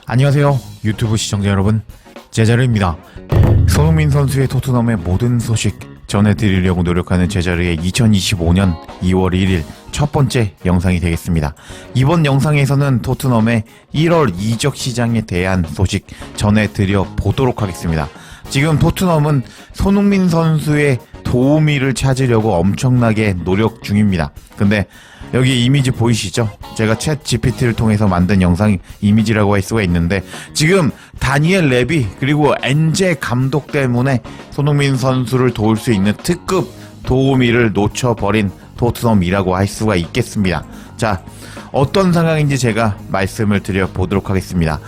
안녕하세요 유튜브 시청자 여러분, 제자르입니다. 손흥민 선수의 토트넘의 모든 소식 전해드리려고 노력하는 제자르의 2025년 2월 1일 첫 번째 영상이 되겠습니다. 이번 영상에서는 토트넘의 1월 이적 시장에 대한 소식 전해드려 보도록 하겠습니다. 지금 토트넘은 손흥민 선수의 도우미를 찾으려고 엄청나게 노력 중입니다. 근데 여기 이미지 보이시죠? 제가 챗 GPT를 통해서 만든 영상 이미지라고 할 수가 있는데, 지금 다니엘 레비 그리고 엔제 감독 때문에 손흥민 선수를 도울 수 있는 특급 도우미를 놓쳐버린 토트넘이라고 할 수가 있겠습니다. 자, 어떤 상황인지 제가 말씀을 드려보도록 하겠습니다.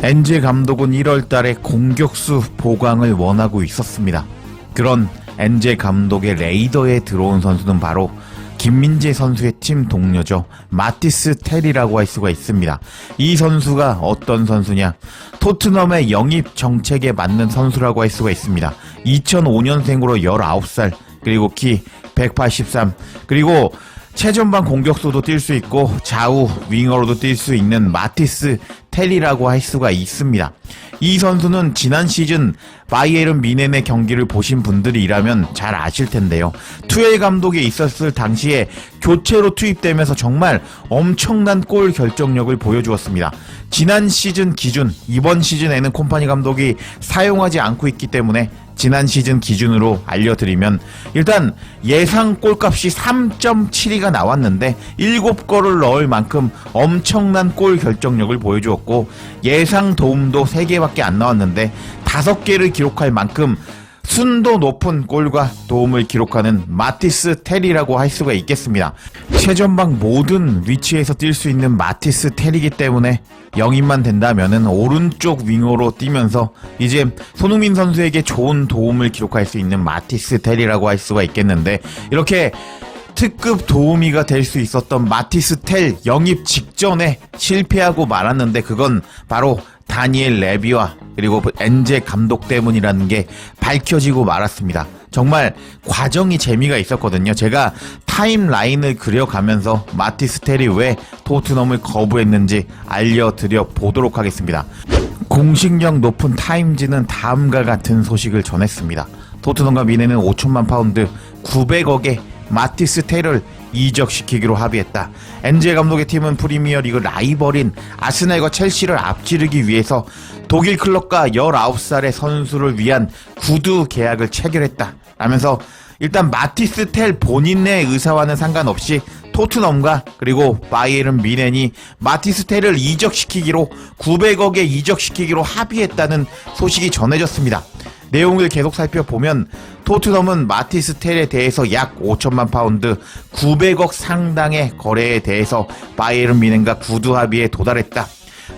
엔제 감독은 1월달에 공격수 보강을 원하고 있었습니다. 그런 엔제 감독의 레이더에 들어온 선수는 바로 김민재 선수의 팀 동료죠. 마티스 텔이라고 할 수가 있습니다. 이 선수가 어떤 선수냐? 토트넘의 영입 정책에 맞는 선수라고 할 수가 있습니다. 2005년생으로 19살, 그리고 키 183, 그리고 최전방 공격수도 뛸 수 있고 좌우 윙어로도 뛸 수 있는 마티스 텔이라고 할 수가 있습니다. 이 선수는 지난 시즌 바이에른 뮌헨의 경기를 보신 분들이라면 잘 아실 텐데요. 투엘 감독이 있었을 당시에 교체로 투입되면서 정말 엄청난 골 결정력을 보여주었습니다. 지난 시즌 기준, 이번 시즌에는 콤파니 감독이 사용하지 않고 있기 때문에 지난 시즌 기준으로 알려드리면, 일단 예상 골값이 3.72가 나왔는데 7골을 넣을 만큼 엄청난 골 결정력을 보여주었고, 예상 도움도 3개밖에 안 나왔는데 5개를 기록할 만큼 순도 높은 골과 도움을 기록하는 마티스 텔이라고 할 수가 있겠습니다. 최전방 모든 위치에서 뛸 수 있는 마티스 텔이기 때문에 영입만 된다면은 오른쪽 윙어로 뛰면서 이제 손흥민 선수에게 좋은 도움을 기록할 수 있는 마티스 텔이라고 할 수가 있겠는데, 이렇게 특급 도우미가 될 수 있었던 마티스 텔 영입 직전에 실패하고 말았는데, 그건 바로 다니엘 레비와 그리고 엔제 감독 때문이라는 게 밝혀지고 말았습니다. 정말 과정이 재미가 있었거든요. 제가 타임라인을 그려가면서 마티스 텔이 왜 토트넘을 거부했는지 알려드려 보도록 하겠습니다. 공식력 높은 타임지는 다음과 같은 소식을 전했습니다. 토트넘과 뮌헨은 5천만 파운드 900억에 마티스 텔을 이적시키기로 합의했다. 엔제 감독의 팀은 프리미어리그 라이벌인 아스날과 첼시를 앞지르기 위해서 독일 클럽과 19살의 선수를 위한 구두 계약을 체결했다 라면서, 일단 마티스 텔 본인의 의사와는 상관없이 토트넘과 그리고 바이에른 뮌헨이 마티스 텔을 이적시키기로 900억에 이적시키기로 합의했다는 소식이 전해졌습니다. 내용을 계속 살펴보면 토트넘은 마티스 텔에 대해서 약 5천만 파운드 900억 상당의 거래에 대해서 바이에른 뮌헨과 구두 합의에 도달했다.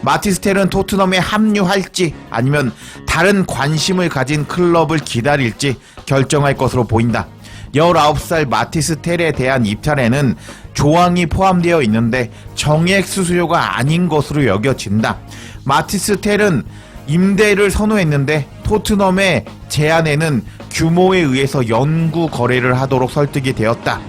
마티스 텔은 토트넘에 합류할지 아니면 다른 관심을 가진 클럽을 기다릴지 결정할 것으로 보인다. 19살 마티스 텔에 대한 입찰에는 조항이 포함되어 있는데 정액 수수료가 아닌 것으로 여겨진다. 마티스 텔은 임대를 선호했는데 토트넘의 제안에는 규모에 의해서 연구 거래를 하도록 설득이 되었다.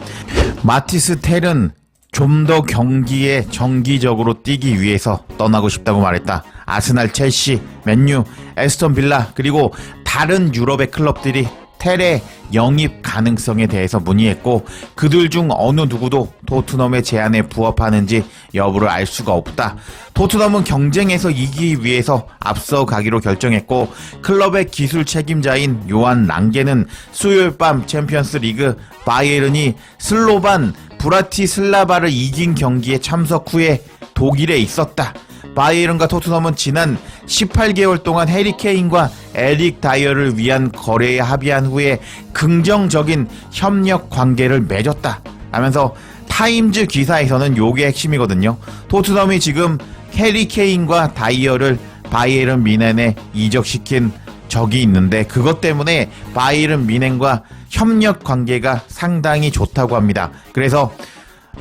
마티스 텔은 좀 더 경기에 정기적으로 뛰기 위해서 떠나고 싶다고 말했다. 아스날, 첼시, 맨유, 에스턴 빌라 그리고 다른 유럽의 클럽들이 텔의 영입 가능성에 대해서 문의했고, 그들 중 어느 누구도 토트넘의 제안에 부합하는지 여부를 알 수가 없다. 토트넘은 경쟁에서 이기기 위해서 앞서가기로 결정했고, 클럽의 기술 책임자인 요한 랑게는 수요일 밤 챔피언스 리그 바이에른이 슬로반 브라티슬라바를 이긴 경기에 참석 후에 독일에 있었다. 바이에른과 토트넘은 지난 18개월 동안 해리 케인과 에릭 다이어를 위한 거래에 합의한 후에 긍정적인 협력 관계를 맺었다 하면서, 타임즈 기사에서는 요게 핵심이거든요. 토트넘이 지금 해리 케인과 다이어를 바이에른 뮌헨에 이적시킨 적이 있는데, 그것 때문에 바이에른 뮌헨과 협력 관계가 상당히 좋다고 합니다. 그래서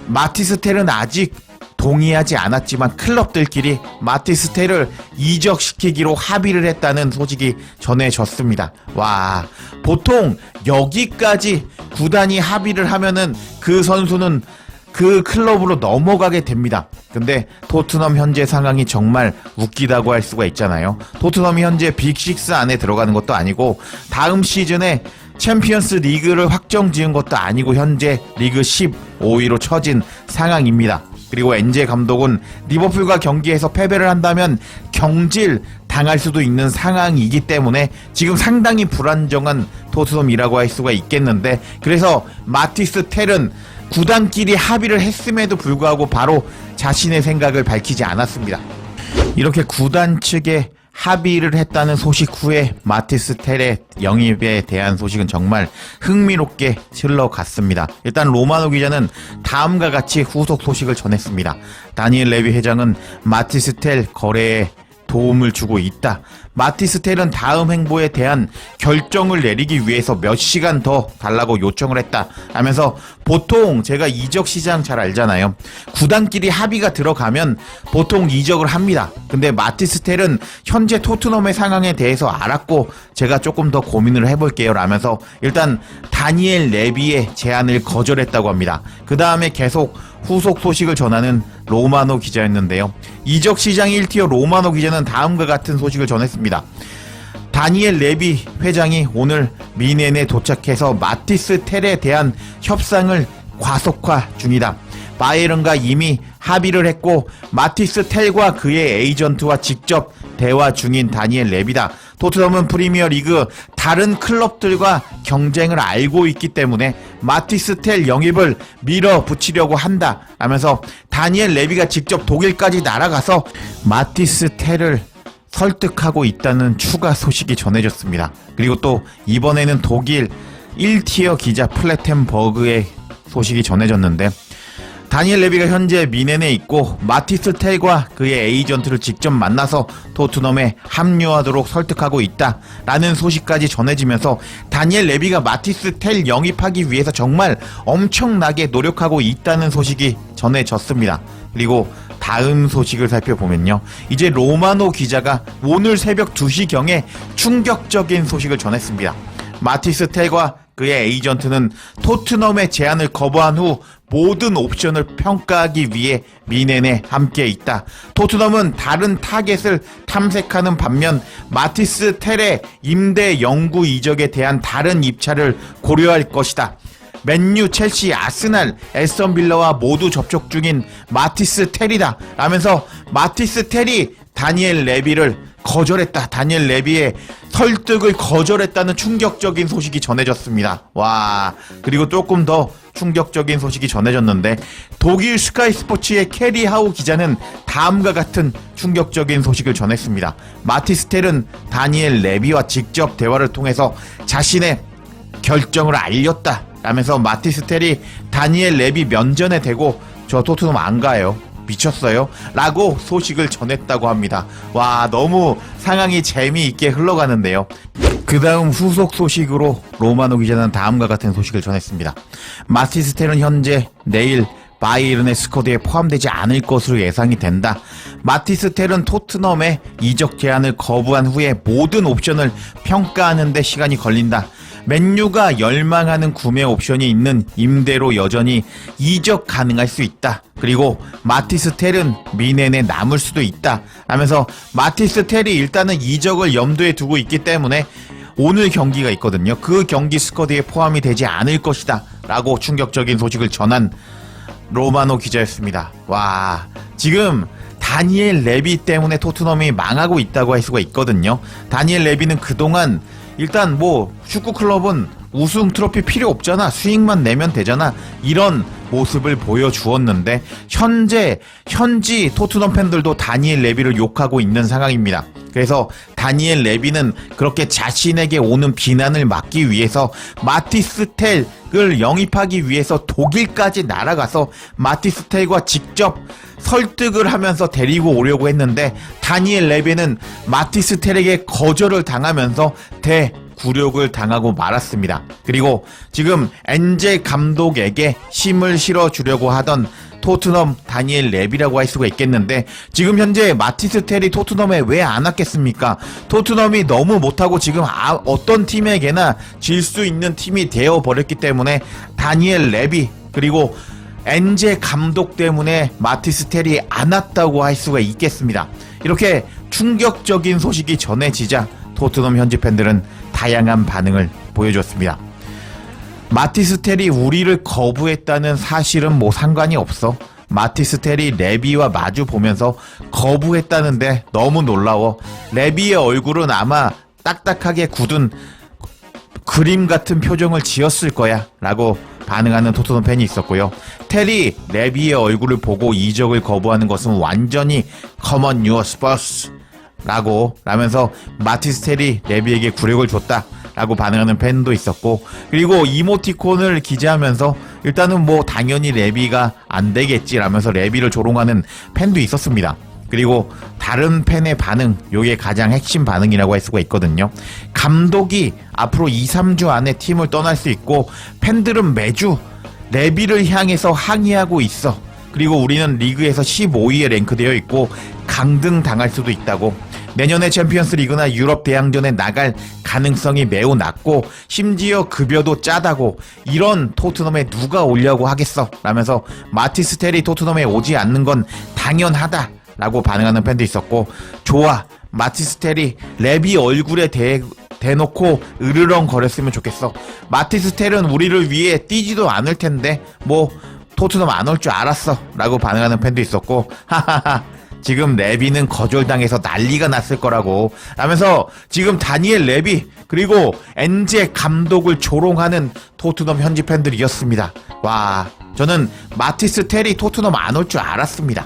마티스 텔은 아직 동의하지 않았지만 클럽들끼리 마티스 텔을 이적시키기로 합의를 했다는 소식이 전해졌습니다. 와, 보통 여기까지 구단이 합의를 하면은 그 선수는 그 클럽으로 넘어가게 됩니다. 근데 토트넘 현재 상황이 정말 웃기다고 할 수가 있잖아요. 토트넘이 현재 빅6 안에 들어가는 것도 아니고 다음 시즌에 챔피언스 리그를 확정 지은 것도 아니고 현재 리그 15위로 처진 상황입니다. 그리고 엔제 감독은 리버풀과 경기에서 패배를 한다면 경질 당할 수도 있는 상황이기 때문에 지금 상당히 불안정한 토트넘이라고 할 수가 있겠는데, 그래서 마티스 텔은 구단끼리 합의를 했음에도 불구하고 바로 자신의 생각을 밝히지 않았습니다. 이렇게 구단 측에 합의를 했다는 소식 후에 마티스 텔의 영입에 대한 소식은 정말 흥미롭게 흘러갔습니다. 일단 로마노 기자는 다음과 같이 후속 소식을 전했습니다. 다니엘 레비 회장은 마티스 텔 거래에 도움을 주고 있다. 마티스 텔은 다음 행보에 대한 결정을 내리기 위해서 몇 시간 더 달라고 요청을 했다 하면서, 보통 제가 이적 시장 잘 알잖아요. 구단끼리 합의가 들어가면 보통 이적을 합니다. 근데 마티스 텔은 현재 토트넘의 상황에 대해서 알았고 제가 조금 더 고민을 해볼게요 라면서 일단 다니엘 레비의 제안을 거절했다고 합니다. 그 다음에 계속 후속 소식을 전하는 로마노 기자였는데요. 이적 시장 1티어 로마노 기자는 다음과 같은 소식을 전했습니다. 다니엘 레비 회장이 오늘 미넨에 도착해서 마티스 텔에 대한 협상을 과속화 중이다. 바이에른과 이미 합의를 했고 마티스 텔과 그의 에이전트와 직접 대화 중인 다니엘 레비다. 토트넘은 프리미어 리그 다른 클럽들과 경쟁을 알고 있기 때문에 마티스 텔 영입을 밀어붙이려고 한다 하면서 다니엘 레비가 직접 독일까지 날아가서 마티스 텔을 설득하고 있다는 추가 소식이 전해졌습니다. 그리고 또 이번에는 독일 1티어 기자 플래텐버그의 소식이 전해졌는데, 다니엘 레비가 현재 미넨에 있고 마티스 텔과 그의 에이전트를 직접 만나서 토트넘에 합류하도록 설득하고 있다라는 소식까지 전해지면서 다니엘 레비가 마티스 텔 영입하기 위해서 정말 엄청나게 노력하고 있다는 소식이 전해졌습니다. 그리고 다음 소식을 살펴보면요, 이제 로마노 기자가 오늘 새벽 2시경에 충격적인 소식을 전했습니다. 마티스 텔과 그의 에이전트는 토트넘의 제안을 거부한 후 모든 옵션을 평가하기 위해 미넨에 함께 있다. 토트넘은 다른 타겟을 탐색하는 반면 마티스 텔의 임대 영구 이적에 대한 다른 입찰을 고려할 것이다. 맨유, 첼시, 아스날, 에스턴 빌라와 모두 접촉 중인 마티스 텔이다 라면서 마티스 텔이 다니엘 레비를 거절했다. 다니엘 레비의 설득을 거절했다는 충격적인 소식이 전해졌습니다. 와, 그리고 조금 더 충격적인 소식이 전해졌는데, 독일 스카이 스포츠의 캐리 하우 기자는 다음과 같은 충격적인 소식을 전했습니다. 마티스 텔은 다니엘 레비와 직접 대화를 통해서 자신의 결정을 알렸다 라면서 마티스 텔이 다니엘 레비 면전에 대고 저 토트넘 안 가요, 미쳤어요? 라고 소식을 전했다고 합니다. 와, 너무 상황이 재미있게 흘러가는데요. 그 다음 후속 소식으로 로마노 기자는 다음과 같은 소식을 전했습니다. 마티스 텔은 현재 내일 바이에른의 스쿼드에 포함되지 않을 것으로 예상이 된다. 마티스 텔은 토트넘의 이적 제안을 거부한 후에 모든 옵션을 평가하는 데 시간이 걸린다. 맨유가 열망하는 구매 옵션이 있는 임대로 여전히 이적 가능할 수 있다. 그리고 마티스 텔은 미넨에 남을 수도 있다 하면서, 마티스 텔이 일단은 이적을 염두에 두고 있기 때문에 오늘 경기가 있거든요. 그 경기 스쿼드에 포함이 되지 않을 것이다 라고 충격적인 소식을 전한 로마노 기자였습니다. 와, 지금 다니엘 레비 때문에 토트넘이 망하고 있다고 할 수가 있거든요. 다니엘 레비는 그동안 일단 뭐 축구 클럽은 우승 트로피 필요 없잖아, 수익만 내면 되잖아, 이런 모습을 보여주었는데 현지 토트넘 팬들도 다니엘 레비를 욕하고 있는 상황입니다. 그래서 다니엘 레비는 그렇게 자신에게 오는 비난을 막기 위해서 마티스 텔을 영입하기 위해서 독일까지 날아가서 마티스 텔과 직접 설득을 하면서 데리고 오려고 했는데, 다니엘 레비는 마티스 텔에게 거절을 당하면서 굴욕을 당하고 말았습니다. 그리고 지금 엔제 감독에게 힘을 실어주려고 하던 토트넘 다니엘 레비라고 할 수가 있겠는데, 지금 현재 마티스 텔이 토트넘에 왜 안 왔겠습니까? 토트넘이 너무 못하고 지금 어떤 팀에게나 질 수 있는 팀이 되어버렸기 때문에 다니엘 레비, 그리고 엔제 감독 때문에 마티스 텔이 안 왔다고 할 수가 있겠습니다. 이렇게 충격적인 소식이 전해지자 토트넘 현지 팬들은 다양한 반응을 보여줬습니다. 마티스 텔이 우리를 거부했다는 사실은 뭐 상관이 없어. 마티스 텔이 레비와 마주 보면서 거부했다는데 너무 놀라워. 레비의 얼굴은 아마 딱딱하게 굳은 그림 같은 표정을 지었을 거야 라고 반응하는 토트넘 팬이 있었고요. 텔이 레비의 얼굴을 보고 이적을 거부하는 것은 완전히 Come on your Spurs 라면서 마티스 텔이 레비에게 굴욕을 줬다 라고 반응하는 팬도 있었고, 그리고 이모티콘을 기재하면서 일단은 뭐 당연히 레비가 안 되겠지 라면서 레비를 조롱하는 팬도 있었습니다. 그리고 다른 팬의 반응, 요게 가장 핵심 반응이라고 할 수가 있거든요. 감독이 앞으로 2-3주 안에 팀을 떠날 수 있고 팬들은 매주 레비를 향해서 항의하고 있어. 그리고 우리는 리그에서 15위에 랭크되어 있고 강등 당할 수도 있다고. 내년에 챔피언스 리그나 유럽 대항전에 나갈 가능성이 매우 낮고 심지어 급여도 짜다고. 이런 토트넘에 누가 오려고 하겠어 라면서 마티스 텔이 토트넘에 오지 않는 건 당연하다 라고 반응하는 팬도 있었고, 좋아, 마티스 텔이 레비 얼굴에 대놓고 으르렁 거렸으면 좋겠어. 마티스 텔은 우리를 위해 뛰지도 않을 텐데 뭐 토트넘 안 올 줄 알았어 라고 반응하는 팬도 있었고, 하하하, 지금 레비는 거절당해서 난리가 났을 거라고 라면서 지금 다니엘 레비 그리고 엔제 감독을 조롱하는 토트넘 현지 팬들이었습니다. 와, 저는 마티스 텔이 토트넘 안 올 줄 알았습니다.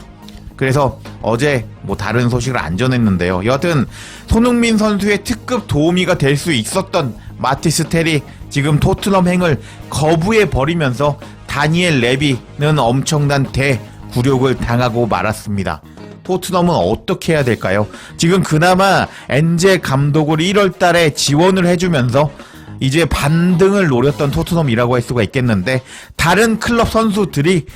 그래서 어제 뭐 다른 소식을 안 전했는데요. 여하튼 손흥민 선수의 특급 도우미가 될 수 있었던 마티스 텔이 지금 토트넘 행을 거부해 버리면서 다니엘 레비는 엄청난 대굴욕을 당하고 말았습니다. 토트넘은 어떻게 해야 될까요? 지금 그나마 엔제 감독을 1월 달에 지원을 해주면서 이제 반등을 노렸던 토트넘이라고 할 수가 있겠는데, 다른 클럽 선수들이,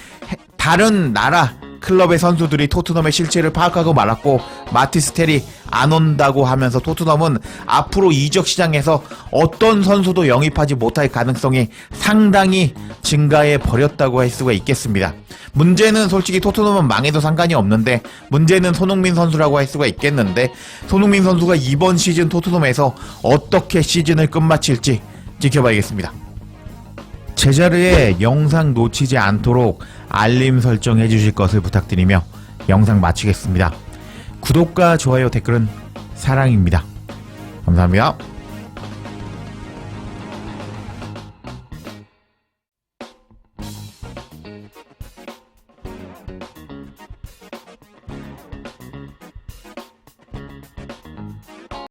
다른 나라 클럽의 선수들이 토트넘의 실체를 파악하고 말았고 마티스 텔이 안 온다고 하면서 토트넘은 앞으로 이적 시장에서 어떤 선수도 영입하지 못할 가능성이 상당히 증가해 버렸다고 할 수가 있겠습니다. 문제는 솔직히 토트넘은 망해도 상관이 없는데, 문제는 손흥민 선수라고 할 수가 있겠는데, 손흥민 선수가 이번 시즌 토트넘에서 어떻게 시즌을 끝마칠지 지켜봐야겠습니다. 제자리에 영상 놓치지 않도록 알림 설정해 주실 것을 부탁드리며 영상 마치겠습니다. 구독과 좋아요, 댓글은 사랑입니다. 감사합니다.